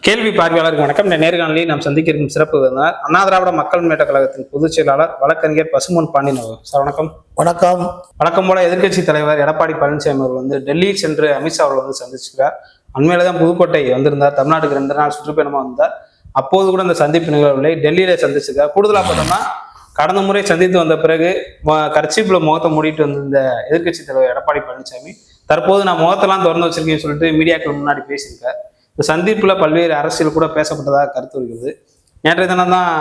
கேள்வி பார்வையாளருக்கு வணக்கம். இந்த நேர்காணலில் நாம் சந்திக்க இருக்கும் சிறப்பு விருந்தினர் அண்ணா திராவிட மக்கள் முன்னேற்ற கழகத்தின் பொதுச் செயலாளர் வழக்கறிஞர் பசும்பொன் பாண்டியன் அவர்கள். சார் வணக்கம். வணக்கம். வழக்கம் போல எதிர்க்கட்சி தலைவர் எடப்பாடி பழனிசாமி அவர்கள் டெல்லி சென்று அமித்ஷா அவர்கள் சந்திச்சிருக்கார். அண்மையில தான் புதுக்கோட்டை வந்திருந்தார். தமிழ்நாட்டுக்கு 2 நாள் சுற்றுப்பயணமா வந்தார். அப்போது கூட இந்த சந்திப்பு நிகழ்வுகளை டெல்லியில சந்திச்சிருக்கார். கூடுதலா பார்த்தோம்னா கடந்த முறை சந்தித்து வந்த பிறகு கர்ச்சீப்ல முகத்தை மூடிட்டு வந்திருந்த எதிர்க்கட்சி தலைவர் எடப்பாடி பழனிசாமி தற்போது நான் முகத்தெல்லாம் திறந்து வச்சிருக்கேன்னு சொல்லிட்டு மீடியாக்கள் முன்னாடி பேசியிருக்கார். இந்த சந்திப்புல பல்வேறு அரசியல் கூட பேசப்பட்டதாக கருத்து வருகிறது. நேற்றைய தினம் தான்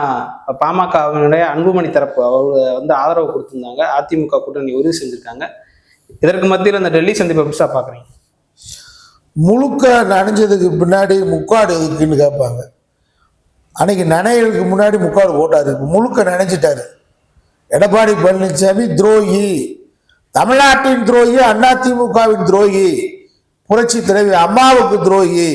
பாமகவினுடைய அன்புமணி தரப்பு அவர் ஆதரவு கொடுத்திருந்தாங்க. அதிமுக கூட்டணி உறுதி செஞ்சிருக்காங்க. இதற்கு மத்தியில் இந்த டெல்லி சந்திப்பை எப்படி பாக்குறீங்க? முழுக்க நனைஞ்சதுக்கு பின்னாடி முக்காடு எதுக்குன்னு கேட்பாங்க. அன்னைக்கு நனைகளுக்கு முன்னாடி முக்காடு போட்டாரு, முழுக்க நினைச்சிட்டாரு. எடப்பாடி பழனிசாமி துரோகி, தமிழ்நாட்டின் துரோகி, அதிமுகவின் துரோகி, புரட்சி தலைவி அம்மாவுக்கு துரோகி,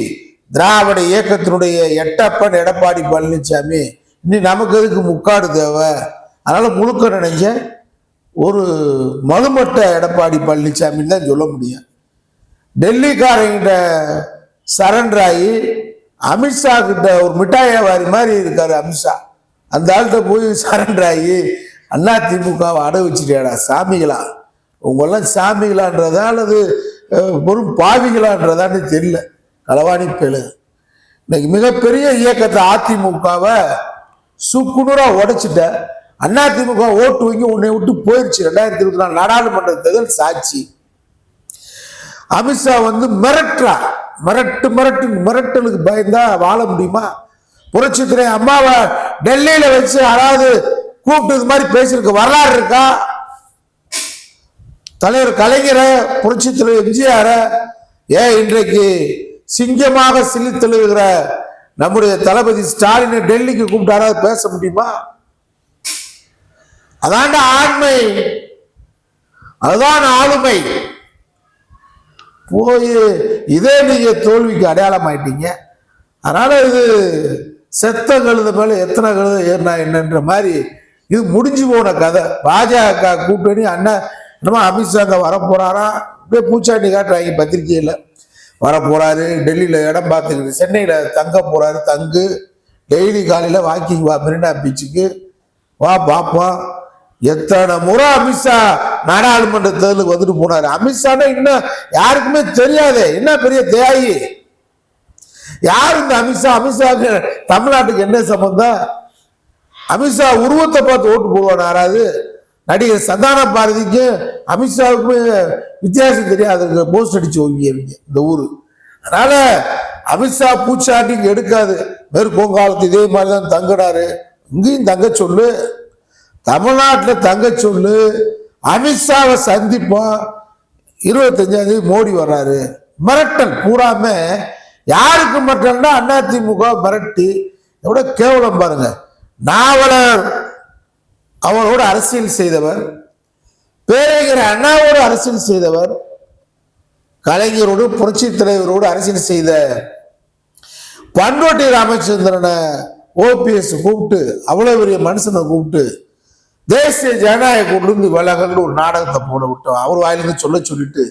திராவிட இயக்கத்தினுடைய எட்டப்பன் எடப்பாடி பழனிசாமி. இனி நமக்கு எதுக்கு முக்காடு தேவை? அதனால முழுக்க நினைஞ்ச ஒரு மலுமட்ட எடப்பாடி பழனிசாமின்னு தான் சொல்ல முடியும். டெல்லிக்காரங்கிட்ட சரண்டர் ஆகி அமித்ஷா கிட்ட ஒரு மிட்டாய் வியாபாரி மாதிரி இருக்காரு அமித்ஷா. அந்த ஆள்கிட்ட போய் சரண்டர் ஆகி அதிமுகவை அடை வச்சுட்டேடா சாமிகளா, உங்களெல்லாம் சாமிகளான்றதா அல்லது வெறும் பாவிகளான்றதான்னு தெரியல. களவாணி பேழு இன்னைக்கு மிகப்பெரிய இயக்கத்தை அதிமுகவை சுக்குநூறா உடைச்சிட்ட. அதிமுக ஓட்டு வங்கி உன்னை விட்டு போயிடுச்சு. 2024 நாடாளுமன்ற தேர்தல் சாட்சி. அமித்ஷா மிரட்டுறா, மிரட்டலுக்கு பயந்தா வாழ முடியுமா? புரட்சித்துறை அம்மாவை டெல்லியில வச்சு யாராவது கூப்பிட்டு மாதிரி பேசியிருக்க வரலாறு இருக்கா? தலைவர் கலைஞரை, புரட்சித்துறை எம்ஜிஆர இன்றைக்கு சிங்கமாக சிலித்தெழுகிற நம்முடைய தளபதி ஸ்டாலினை டெல்லிக்கு கூப்பிட்டு யாராவது பேச முடியுமா? அதாண்ட ஆண்மை, அதுதான் ஆளுமை. போய் இதே நீங்க தோல்விக்கு அடையாளம் ஆயிட்டீங்க. அதனால இது செத்த கழுத மேல எத்தனை கழுத ஏறினா என்னன்ற மாதிரி இது முடிஞ்சு போன கதை. பாஜக கூட்டணி என்னமோ அமித்ஷா அங்க வரப்போறாரா, இப்படியே பூச்சாண்டி காட்டுறாங்க பத்திரிகையில. வரப்போறாரு, டெல்லியில இடம் பார்த்துக்கிட்டு, சென்னையில தங்க போறாரு, தங்கு, டெய்லி காலையில வாக்கிங் வா, மெரினா பீச்சுக்கு வா பார்ப்போம். எத்தனை முறை அமித்ஷா நாடாளுமன்ற தேர்தலுக்கு வந்துட்டு போனாரு. அமித்ஷானா இன்னும் யாருக்குமே தெரியாது, என்ன பெரிய தியாகி. யாரு இந்த அமித்ஷா? அமித்ஷாக்கு தமிழ்நாட்டுக்கு என்ன சம்பந்தம்? அமித்ஷா உருவத்தை பார்த்து ஓட்டு போடுவான் யாராவது? நடிகர் சந்தான பாரதிக்கு அமித்ஷாவுக்குமே வித்தியாசம் தெரியாது, போஸ்ட் அடிச்சு ஓவியவங்க இந்த ஊரு. அதனால அமித்ஷா பூச்சாண்டி எடுக்காது. மேற்கோங்காலத்து இதே மாதிரிதான் தங்கினாரு, இங்கேயும் தங்க சொல்லு, தமிழ்நாட்டில் தங்க சொல்லு. அமித்ஷாவை சந்திப்போம். 25ஆம் தேதி மோடி வர்றாரு. மிரட்டல் பூராம யாருக்கு மிரட்டல்னா அதிமுக மிரட்டி. எவ்வளோ கேவலம் பாருங்க. நாவலர் அவரோடு அரசியல் செய்தவர், பேரறிஞர் அண்ணாவோடு அரசியல் செய்தவர், கலைஞரோடு புரட்சி தலைவரோடு அரசியல் செய்த பண்ருட்டி ராமச்சந்திரனை ஓபிஎஸ் கூப்பிட்டு, அவ்வளவு பெரிய மனுஷனை கூப்பிட்டு தேசிய ஜனநாயக கூட்டிலிருந்து விலகல்னு ஒரு நாடகத்தை போட விட்டோம். அவர் வாயிலிருந்து சொல்லிட்டு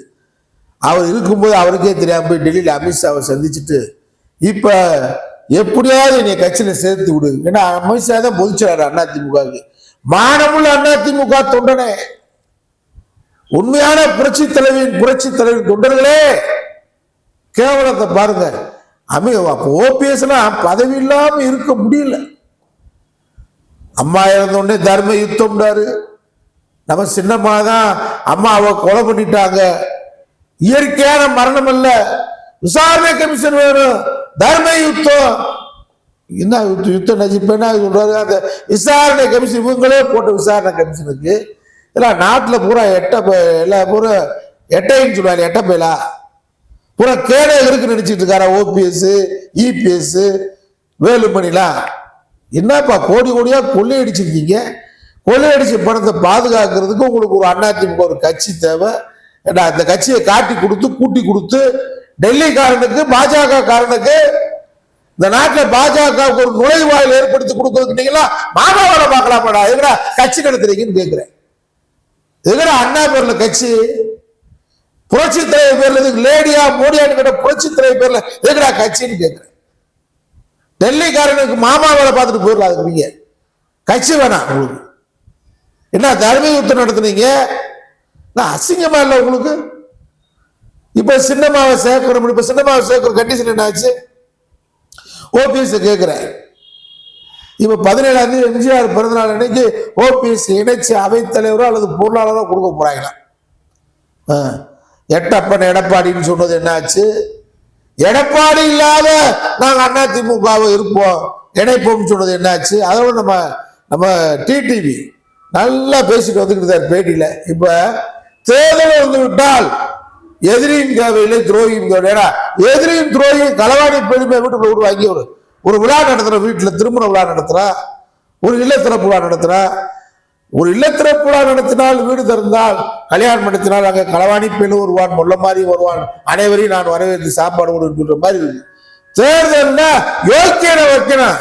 அவர் இருக்கும்போது அவருக்கே தெரியாம போய் டெல்லியில் அமித்ஷாவை சந்திச்சுட்டு இப்ப எப்படியாவது என்னை கட்சியில சேர்த்து விடு. ஏன்னா அமித்ஷா தான் பொதுச்செயலாளர் அதிமுகவுக்கு. மானமுள்ள அதிமுக தொண்டனே, உண்மையான புரட்சி தலைவின் தொண்டர்களே, கேவலத்தை பாருங்க. ஓபிஎஸ் பதவி இல்லாம இருக்க முடியல. அம்மா இறந்தோடனே தர்ம யுத்தம்டாரு. நம்ம சின்னம்மா தான் அம்மாவை கொலை பண்ணிட்டாங்க. இயற்கையான மரணம் அல்ல, விசாரணை கமிஷன் வேணும், தர்ம யுத்தம். என்ன யுத்தம் நஜிப்பேன்னா சொல்றாரு. அந்த விசாரணை கமிஷன் இவங்களே போட்ட விசாரணை கமிஷனுக்கு எல்லாம் நாட்டில் பூரா எல்லாம் பூரா எட்டைன்னு சொல்லுவாங்க, எட்டப்பையிலா பூரா கேடை இருக்கு நினைச்சிட்டு இருக்காரா ஓபிஎஸ், இபிஎஸ், வேலுமணிலாம். என்னப்பா கோடி கோடியா கொள்ளையடிச்சிருக்கீங்க. கொள்ளையடிச்ச பணத்தை பாதுகாக்கிறதுக்கு உங்களுக்கு ஒரு அதிமுக ஒரு கட்சி தேவை. அந்த கட்சியை காட்டி கொடுத்து கூட்டி கொடுத்து டெல்லிக்காரனுக்கு, பாஜக காரனுக்கு, இந்த நாட்டில் பாஜகவுக்கு ஒரு நுழைவாயில் ஏற்படுத்தி கொடுக்கறதுக்கு நீங்களா மாமா வேலை பார்க்கலாமாடா? எங்கடா கட்சி நடத்துறீங்கன்னு கேட்கிறேன். எங்கடா அண்ணா பேர்ல கட்சி? புரட்சி தலைவர் பேர்ல லேடியா மோடியான்னு கேட்ட புரட்சி தலைவர் பேர்ல எங்கடா கட்சின்னு கேட்கிறேன். டெல்லிக்காரனுக்கு மாமா வேலை பார்த்துட்டு போயிடலாம். அதுக்கு நீங்க கட்சி வேணாம் உங்களுக்கு. என்ன தர்ம யுத்தம் நடத்துனீங்க? அசிங்கமா இல்லை உங்களுக்கு? இப்ப சின்னமாவை சேர்க்கணும். இப்ப சின்னமாவை சேர்க்கிற கண்டிஷன் என்ன ஆச்சு? ஓபிஎஸ் கேட்கிறேன். இப்ப 17ஆம் தேதி எம்ஜிஆர் பிறந்தநாள் அன்னைக்கு ஓபிஎஸ் இணைச்சு அவைத்தலைவரோ அல்லது பொருளாளரோ கொடுக்க போறாங்களா? எட்டப்பன் எடப்பாடின்னு சொன்னது என்ன ஆச்சு? எடப்பாடி இல்லாத நாங்க அதிமுகவை இருப்போம் இணைப்போம் சொன்னது என்னாச்சு? அதோட நம்ம டிடிவி நல்லா பேசிட்டு வந்துக்கிட்டு பேட்டியில. இப்ப தேர்தல் வந்து விட்டால் எதிரியும் தேவையில்லை துரோகியும் தேவையில்லை. எதிரியும் துரோகியும் களவாடி பெருமை வீட்டுக்குள்ள விடுவாங்கி ஒரு விழா நடத்துற, வீட்டுல திருமண விழா நடத்துறா, ஒரு இல்லத்திறப்பு விழா நடத்துறா. ஒரு இல்லத்திறப்பு விழா நடத்தினால், வீடு திறந்தால், கல்யாணம் நடத்தினால் அங்க களவாணி பெண்ணு வருவான், முள்ள மாதிரி வருவான், அனைவரையும் நான் வரவேற்று சாப்பாடு கொடுக்கின்ற மாதிரி இருக்கு. தேர்தல்னா யோக்கியனை வைக்கணும்.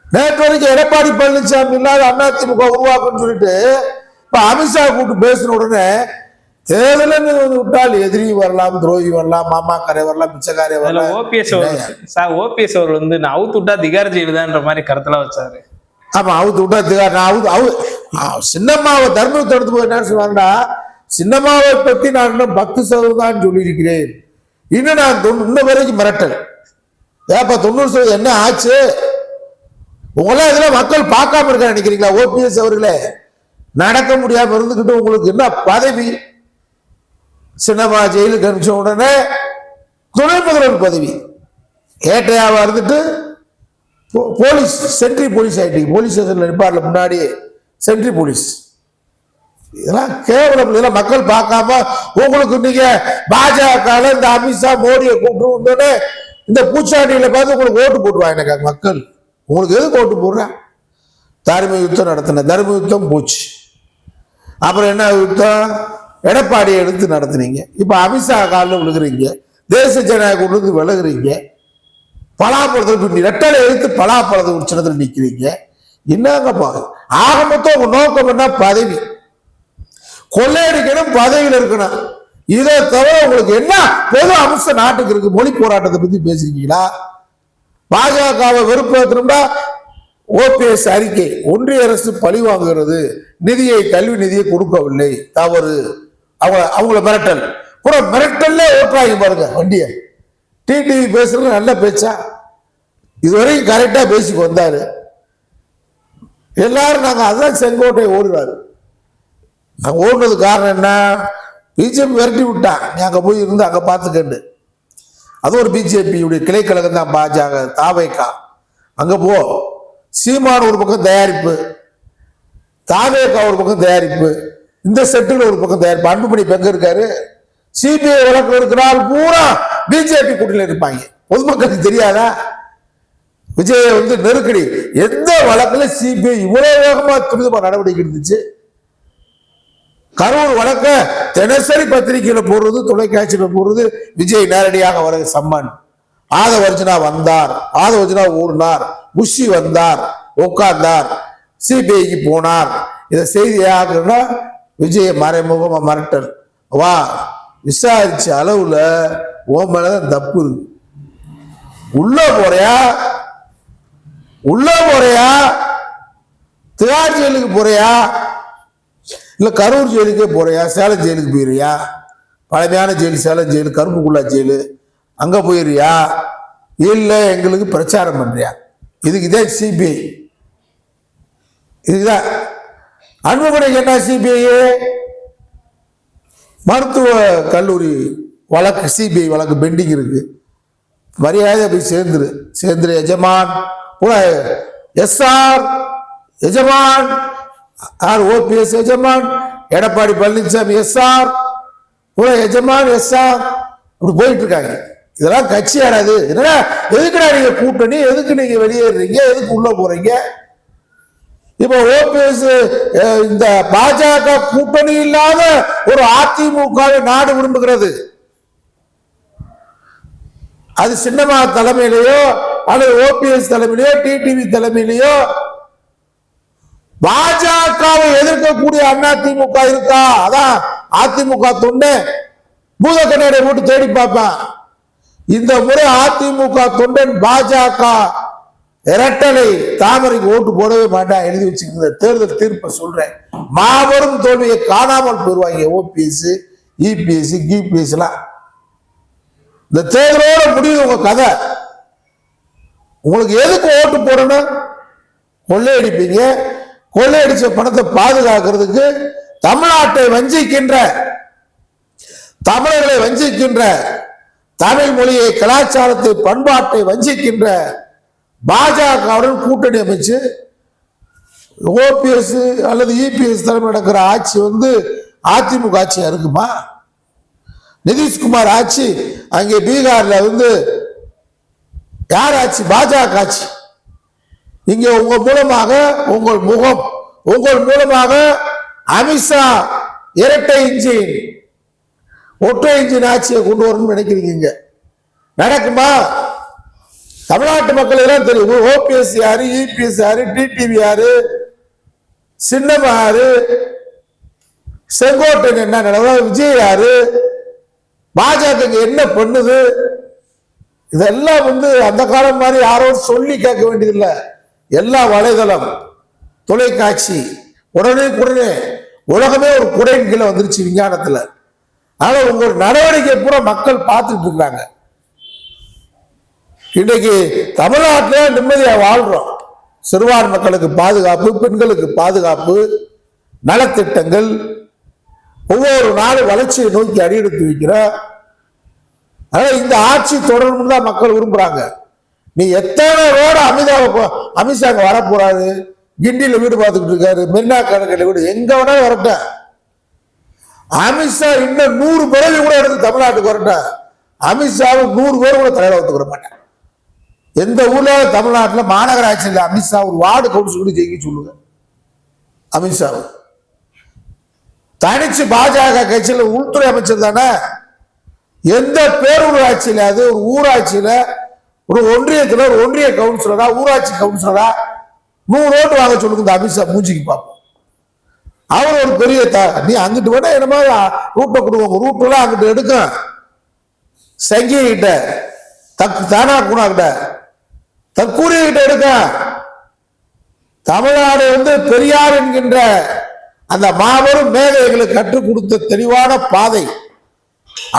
நேற்று வரைக்கும் எடப்பாடி பழனிசாமி இல்லாத அதிமுக உருவாக்குன்னு சொல்லிட்டு இப்ப அமித்ஷா கூப்பிட்டு பேசின உடனே தேர்தல் விட்டால் எதிரி வரலாம், துரோகி வரலாம், மாமாக்காரே வரலாம், பிச்சைக்காரே வரலாம். ஓபிஎஸ் அவர் வந்து நான் அவுத்து விட்டா திகார் ஜெயிலுதான்ற மாதிரி கருத்தெல்லாம் வச்சாரு. ஆமா, அவுத்து விட்டா திகார். சின்னம்மாவை தர்மத்தை எடுத்து போய் என்ன சொல்லுவாங்கன்னா, சின்னம்மாவை பத்தி நான் இன்னும் 10% சொல்லியிருக்கிறேன். இன்னும் நான் இன்னும் வரைக்கும் மிரட்டல். ஏப்பா 90% என்ன ஆச்சு? உங்களா இதெல்லாம் மக்கள் பார்க்காம இருக்க நினைக்கிறீங்களா? ஓபிஎஸ் அவர்களே, நடக்க முடியாம இருந்துகிட்டு உங்களுக்கு என்ன பதவி? சின்னம்மா ஜெயிலுக்கு அனுப்பிச்ச உடனே துணை முதல்வர் பதவி ஏட்டையாவா இருந்துட்டு போலீஸ் சென்ட்ரி போலீஸ் ஆயிட்டீங்க. போலீஸ் ஸ்டேஷன்ல நிப்பார்ல முன்னாடி சென்ட்ரி போலீஸ். இதெல்லாம் கேவலம். இதெல்லாம் மக்கள் பார்க்காம உங்களுக்கு நீங்க பாஜக இந்த அமித்ஷா மோடியை கூப்பிட்டு வந்தோடனே இந்த பூச்சாண்டியில பார்த்து உங்களுக்கு ஓட்டு போட்டுருவாங்க மக்கள். உங்களுக்கு எதுக்கு ஓட்டு போடுறேன்? தர்ம யுத்தம் நடத்தின தர்ம யுத்தம் போச்சு. அப்புறம் என்ன யுத்தம்? எடப்பாடியை எடுத்து நடத்துனீங்க. இப்ப அமித்ஷா காலில் விழுகிறீங்க, தேசிய ஜனநாயக கூட்டத்துக்கு விலகுறீங்க, பலாப்பழத்தை ரெட்டலை எடுத்து பலாப்பழத்தை உச்சனத்தில் நிற்கிறீங்க. என்னங்க பாருங்க. ஆக மொத்தம் உங்க நோக்கம் என்ன? பதவி. கொள்ளையடிக்கணும், பதவியில் இருக்கணும். இதை தவிர உங்களுக்கு என்ன பொது அம்சம் நாட்டுக்கு இருக்கு? மொழி போராட்டத்தை பத்தி பேசிருக்கீங்களா? பாஜகவை வெறுப்பேற்றணும்னா ஓபிஎஸ் அறிக்கை, ஒன்றிய அரசு பழி வாங்குகிறது, நிதியை கல்வி நிதியை கொடுக்கவில்லை, தவறு. அவங்கள மிரட்டல். மிரட்டல்ல ஓட்டுறாங்க பாருங்க வண்டிய. டிடிவி பேசுறது நல்ல பேச்சா? இதுவரைக்கும் கரெக்டா பேசிக்கு வந்தாரு. எல்லாரும் நாங்க அதான் செங்கோட்டை ஓடுறாரு. நாங்க ஓடுறது காரணம் என்ன? பிஜேபி விரட்டி விட்டான். நீ அங்க போய் இருந்து அங்க பார்த்துக்கண்டு. அது ஒரு பிஜேபியுடைய கிளைக்கழகம் தான் பாஜக, தாவேகா. அங்க போ. சீமான் ஒரு பக்கம் தயாரிப்பு, தாவேகா ஒரு பக்கம் தயாரிப்பு, இந்த செட்டுல ஒரு பக்கம் தயாரிப்பு. அன்புமணி எங்க இருக்காரு? சிபிஐ வழக்கு இருக்கிறார் பூரா பிஜேபி கூட்டணியில் இருப்பாங்க. பொதுமக்களுக்கு தெரியாதா? விஜய நெருக்கடி. எந்த வழக்குல சிபிஐ இவ்வளவு வேகமா துரிதமா நடவடிக்கை எடுத்துச்சு? கரூர் வழக்க தினசரி பத்திரிகையில போடுறது, தொலைக்காட்சியில போடுறது, விஜய் நேரடியாக வர சம்மன். ஆதவர்ஜனா வந்தார், ஆதவர்ஜனா ஊர்னார், புஷி வந்தார், உட்கார்ந்தார், சிபிஐக்கு போனார். இதை செய்தியாக்குன்னா விஜய மறைமுகமா மிரட்டல். வா, விசாரிச்ச அளவுல ஓ மேலதான் தப்பு இருக்கு. உள்ள போறியா திகார் ஜெயிலுக்கு போறியா, இல்ல கரூர் ஜெயிலுக்கே போறியா, சேலம் ஜெயிலுக்கு போயிறியா? பழமையான ஜெயில் சேலம் ஜெயிலு, கருப்புக்குள்ளா ஜெயிலு, அங்க போயிறியா? இல்ல எங்களுக்கு பிரச்சாரம் பண்றியா? இதுக்கு இதே சிபிஐ. இதுதான் அன்புமணி என்ன சிபிஐ? மருத்துவ கல்லூரி வழக்கு, சிபிஐ வழக்கு பெண்டிங் இருக்கு. மரியாதை போய் சேர்ந்துரு எஜமான். எஸ்ஆர் எஜமான், ஆர் ஓபிஎஸ் எஜமான், எடப்பாடி பழனிசாமி எஸ்ஆர், எஜமான் எஸ்ஆர் இப்படி போயிட்டு இருக்காங்க. இதெல்லாம் கட்சி ஆடாது. என்னன்னா எதுக்குடா நீங்க கூட்டணி, எதுக்கு நீங்க வெளியேறீங்க, எதுக்கு உள்ள போறீங்க? இப்ப ஓபிஎஸ் இந்த பாஜக கூட்டணி இல்லாத ஒரு அதிமுகவை நாடு விரும்புகிறது. அது சின்னம்மா தலைமையிலேயோ அல்லது ஓபிஎஸ் தலைமையிலேயோ டிடிவி தலைமையிலேயோ பாஜகவை எதிர்க்கக்கூடிய அதிமுக இருக்கா? அதான் அதிமுக தொண்டை பூத கண்ணாடியை போட்டு தேடி பார்ப்பான். இந்த முறை அதிமுக தொண்டன் பாஜக இரட்டலை தாமரைக்கு ஓட்டு போடவே மாட்டேன் எழுதி வச்சுக்கிற தேர்தல் தீர்ப்பை சொல்றேன். மாபெரும் தோல்வியை காணாமல் போயிருவாங்க ஓபிஎஸ், இபிஎஸ், கிபிஎஸ் எல்லாம். இந்த தேர்தலோட முடிவு உங்க கதை. உங்களுக்கு எதுக்கு ஓட்டு போடணும்? கொள்ளையடிப்பீங்க. கொள்ளையடிச்ச பணத்தை பாதுகாக்கிறதுக்கு தமிழ்நாட்டை வஞ்சிக்கின்ற, தமிழர்களை வஞ்சிக்கின்ற, தமிழ் மொழியை, கலாச்சாரத்தை, பண்பாட்டை வஞ்சிக்கின்ற பாஜகவுடன் கூட்டணி அமைச்சு ஓபிஎஸ் அல்லது இபிஎஸ் தலைமை நடக்கிற ஆட்சி அதிமுக ஆட்சியா இருக்குமா? நிதிஷ்குமார் ஆட்சி அங்கே பீகார்ல யார் ஆட்சி? பாஜக ஆட்சி. இங்க உங்க மூலமாக உங்கள் மூலமாக அமித்ஷா இரட்டை இன்ஜின், ஒற்றை இன்ஜின் ஆட்சியை கொண்டு வரணும்னு நினைக்கிறீங்க. நடக்குமா? தமிழ்நாட்டு மக்கள் எல்லாம் தெரியும். ஓபிஎஸ் யாரு, இபிஎஸ் யாரு, டிடிவி யாரு, சின்னம் யாரு, செங்கோட்டையன் என்ன நடவ, விஜய் யாரு, பாஜக என்ன பண்ணுது, இதெல்லாம் அந்த காலம் மாதிரி யாரும் சொல்லி கேட்க வேண்டியதில்லை. எல்லா வலைதளம், தொலைக்காட்சி, உடனே உலகமே ஒரு குடையின் கீழே வந்துருச்சு விஞ்ஞானத்துல. ஆனா உங்க நடவடிக்கை பூரா மக்கள் பார்த்துட்டு இருக்காங்க. இன்னைக்கு தமிழ்நாட்டில நிம்மதியா வாழ்றோம். சிறுபான்மை மக்களுக்கு பாதுகாப்பு, பெண்களுக்கு பாதுகாப்பு, நலத்திட்டங்கள், ஒவ்வொரு நாளும் வளர்ச்சியை நோக்கி அடியெடுத்து வைக்கிறோம். அதனால இந்த ஆட்சி தொடரணும்னு தான் மக்கள் விரும்புறாங்க. நீ எத்தனை ரோடு அமித்ஷா வர போறாரு, கிண்டியில வீடு பார்த்துக்கிட்டு இருக்காரு, மெரினா கடற்கரை வீடு, எங்க வேணாலும் வரட்டும். அமித்ஷா இன்னும் 100 பிறகு கூட எடுத்து தமிழ்நாட்டுக்கு வரட்டும். அமித்ஷாவை 100 பேர் கூட தலையில ஒத்துக்கிற மாட்டேன். எந்த ஊர்ல தமிழ்நாட்டில் மாநகராட்சியில் அமித்ஷா ஒரு வார்டு கவுன்சில் கூட ஜெயிக்க சொல்லுங்க. அமித்ஷா தனிச்சு பாஜக கட்சியில் உள்துறை அமைச்சர் தானே. எந்த பேரூராட்சியில, அது ஒரு ஊராட்சியில, ஒரு ஒன்றியத்தில் ஒரு ஒன்றிய கவுன்சிலரா, ஊராட்சி கவுன்சிலரா 100 ஓட்டு வாங்க சொல்லுங்க. இந்த அமித்ஷா மூஞ்சிக்கு பார்ப்போம். அவர் ஒரு பெரிய நீ அங்கிட்டு வேணா என்ன மாதிரி ரூட்டை கொடுங்க. ரூட்டெல்லாம் அங்கிட்டு எடுக்கும். சங்கி கிட்ட, தானா குணா கிட்ட, தற்கூரிய கிட்ட எடுக்க. தமிழ்நாடு பெரியார் என்கின்ற அந்த மாபெரும் மேதைகளுக்கு கற்றுக் கொடுத்த தெளிவான பாதை,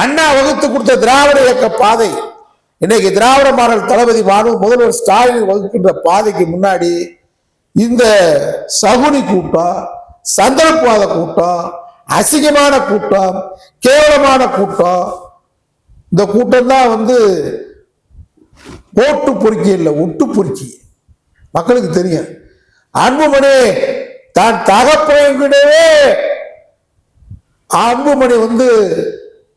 அண்ணா வகுத்து கொடுத்த திராவிட இயக்க பாதை. இன்னைக்கு திராவிட மாடல் தளபதி முதல்வர் ஸ்டாலின் வகுக்கின்ற பாதைக்கு முன்னாடி இந்த சகுனி கூட்டம், சந்தர்ப்பவாத கூட்டம், அசிங்கமான கூட்டம், கேவலமான கூட்டம், இந்த கூட்டம் தான் ஓட்டு பொறுக்கி இல்லை, ஒட்டு பொறுக்கி. மக்களுக்கு தெரியும். அன்புமணி தான் தகப்பனே, அன்புமணி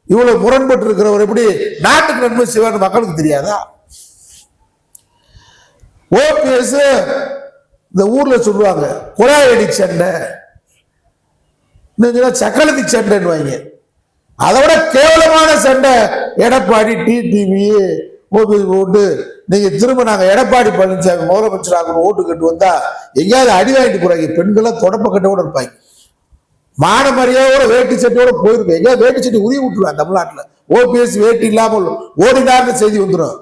இவ்வளவு முரண்பட்டு இருக்கிறவர் எப்படி நாட்டுக்கு நன்மை செய்வார் மக்களுக்கு தெரியாதா? ஓபிஎஸ் இந்த ஊர்ல சொல்லுவாங்க குழாயடி சண்டை, சக்கலத்தி சண்டைன்னு. அதை விட கேவலமான சண்டை எடப்பாடி, டிடிவி, ஓபிஎஸ் ஓட்டு. நீங்க திரும்ப நாங்க எடப்பாடி பழனிசாமி முதலமைச்சராக ஓட்டு கட்டு வந்தா எங்கேயாவது அடி வாங்கிட்டு போறாங்க. பெண்கள்லாம் தொடப்ப கட்டோட இருப்பாங்க. மான மரியாதையோட வேட்டி சட்டையோட போயிருப்பேன். எங்கேயாவது வேட்டி சட்டை உரிய விட்டுருவாங்க. தமிழ்நாட்டில் ஓபிஎஸ் வேட்டி இல்லாமல் ஓடினார்னு செய்தி வந்துடும்.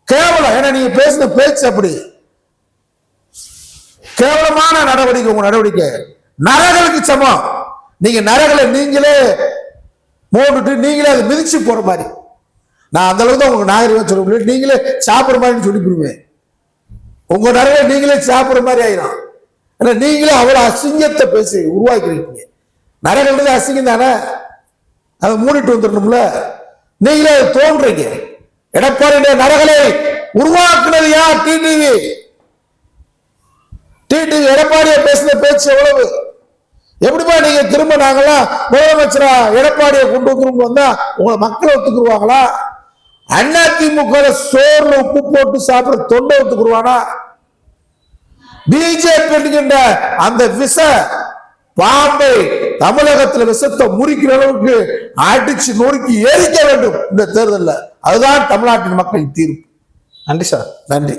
கேவலம். ஏன்னா நீங்க பேசின பேச்சு அப்படி கேவலமான நடவடிக்கை. உங்க நடவடிக்கை நரகளுக்கு சமம். நீங்க நரகளை நீங்களே போட்டுட்டு நீங்களே அதை மிதிச்சு போற மாதிரி. நான் அந்த அளவுக்கு தான் உங்களுக்கு நாகரிகம் சொல்ல முடியும். நீங்களே சாப்பிட்ற மாதிரி சொல்லிவிடுவேன். உங்க நரகளை நீங்களே சாப்பிட்ற மாதிரி ஆயிரும். ஏன்னா நீங்களே அவ்வளவு அசிங்கத்தை பேசி உருவாக்கிருக்கீங்க. நரகிறது அசிங்கம் தானே, அதை மூடிட்டு வந்துடணும்ல. நீங்களே அதை தோன்றீங்க. எடப்பாடியுடைய நரகளை உருவாக்குனது யார்? டிடிவி. எடப்பாடியை பேசின பேச்சு எவ்வளவு? எப்படிப்பா நீங்க திரும்ப நாங்கெல்லாம் முதலமைச்சரா எடப்பாடியை கொண்டு வந்துரும் வந்தா உங்களை மக்களை ஒத்துக்குருவாங்களா? அதிமுக சோறுல உப்பு போட்டு சாப்பிட தொண்டை ஒத்துக்குருவானா? பிஜேபி என்கின்ற அந்த விஷ பாம்பை தமிழகத்தில் விஷத்தை முறிக்கிற அளவுக்கு அடிச்சு நொறுக்கி எரிக்க வேண்டும் இந்த தேர்தலில். அதுதான் தமிழ்நாட்டின் மக்களின் தீர்ப்பு. நன்றி சார். நன்றி.